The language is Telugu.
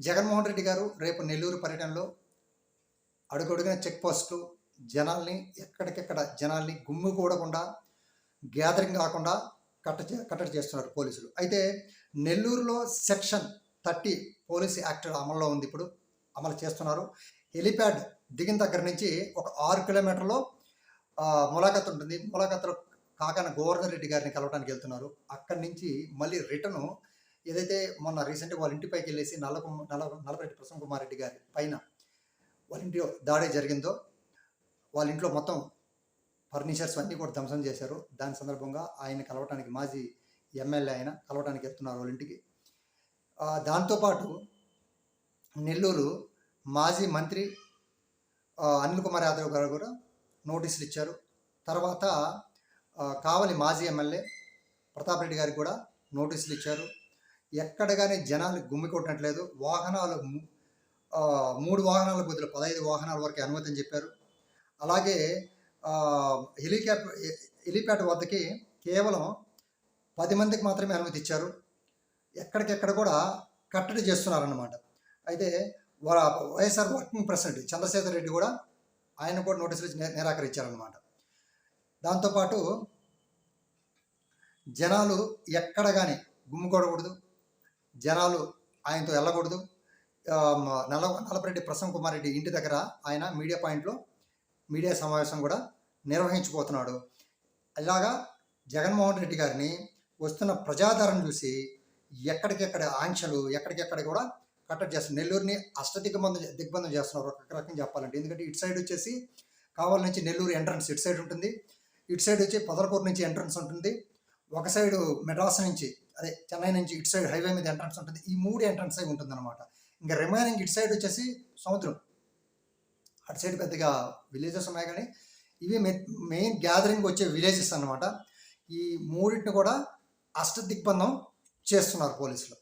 జగన్మోహన్ రెడ్డి గారు రేపు నెల్లూరు పర్యటనలో అడుగడుగున చెక్ పోస్టులు జనాల్ని ఎక్కడికెక్కడ జనాల్ని గుమ్మికూడకుండా గ్యాదరింగ్ కాకుండా కట్టడి చేస్తున్నారు పోలీసులు. అయితే నెల్లూరులో సెక్షన్ 30 పోలీస్ యాక్ట్ అమల్లో ఉంది. ఇప్పుడు అమలు చేస్తున్నారు. హెలిప్యాడ్ దిగిన దగ్గర నుంచి ఒక 6 కిలోమీటర్లో ములాఖత్ ఉంటుంది. ములాఖత్లో కాకాన గోవర్ధన్ రెడ్డి గారిని కలవడానికి వెళ్తున్నారు. అక్కడి నుంచి మళ్ళీ రిటర్ను ఏదైతే మొన్న రీసెంట్గా వాళ్ళ ఇంటిపైకి వెళ్ళేసి నల్లపరెడ్డి ప్రసన్న కుమార్ రెడ్డి గారి పైన వాళ్ళ ఇంటి దాడి జరిగిందో, వాళ్ళ ఇంట్లో మొత్తం ఫర్నిచర్స్ అన్నీ కూడా ధ్వంసం చేశారు. దాని సందర్భంగా ఆయన కలవటానికి, మాజీ ఎమ్మెల్యే ఆయన కలవటానికి వెళ్తున్నారు వాళ్ళ ఇంటికి. దాంతోపాటు నెల్లూరు మాజీ మంత్రి అనిల్ కుమార్ యాదవ్ గారు కూడా నోటీసులు ఇచ్చారు. తర్వాత కావలి మాజీ ఎమ్మెల్యే ప్రతాప్ రెడ్డి గారికి కూడా నోటీసులు ఇచ్చారు. ఎక్కడ కానీ జనాలు గుమ్మికొట్టట్లేదు. వాహనాలు 3 వాహనాల బదులు 15 వాహనాల వరకు అనుమతి అని చెప్పారు. అలాగే హెలిప్యాడ్ వద్దకి కేవలం 10 మందికి మాత్రమే అనుమతి ఇచ్చారు. ఎక్కడికెక్కడ కూడా కట్టడి చేస్తున్నారన్నమాట. అయితే వైఎస్ఆర్ వర్కింగ్ ప్రెసిడెంట్ చంద్రశేఖర్ రెడ్డి కూడా ఆయన కూడా నోటీసులు నిరాకరించారన్నమాట. దాంతోపాటు జనాలు ఎక్కడ కానీ గుమ్మికొడకూడదు, జనాలు ఆయనతో వెళ్ళకూడదు. నల్లపరెడ్డి ప్రసన్న కుమార్ రెడ్డి ఇంటి దగ్గర ఆయన మీడియా పాయింట్లో మీడియా సమావేశం కూడా నిర్వహించబోతున్నాడు. ఇలాగా జగన్మోహన్ రెడ్డి గారిని వస్తున్న ప్రజాదరణ చూసి ఎక్కడికెక్కడ ఆంక్షలు ఎక్కడికెక్కడ కూడా కట్టడి చేస్తున్నారు. నెల్లూరుని దిగ్బంధం చేస్తున్నారు ఒక రకంగా చెప్పాలంటే. ఎందుకంటే ఇటు సైడ్ వచ్చేసి కావలి నుంచి నెల్లూరు ఎంట్రన్స్ ఇటు సైడ్ ఉంటుంది, ఇటు సైడ్ వచ్చి పొదలకూరు నుంచి ఎంట్రన్స్ ఉంటుంది, ఒక సైడు మెడ్రాస్ నుంచి అదే చెన్నై నుంచి ఇటు సైడ్ హైవే మీద ఎంట్రన్స్ ఉంటుంది. ఈ 3 ఎంట్రన్స్ అయి ఉంటుంది అనమాట. ఇంకా రిమైనింగ్ ఇటు సైడ్ వచ్చేసి సముద్రం, అటు సైడ్ పెద్దగా విలేజెస్ ఉన్నాయి, కానీ ఇవి మెయిన్ గ్యాదరింగ్ వచ్చే విలేజెస్ అన్నమాట. ఈ 3టిని కూడా దిగ్బంధం చేస్తున్నారు పోలీసులు.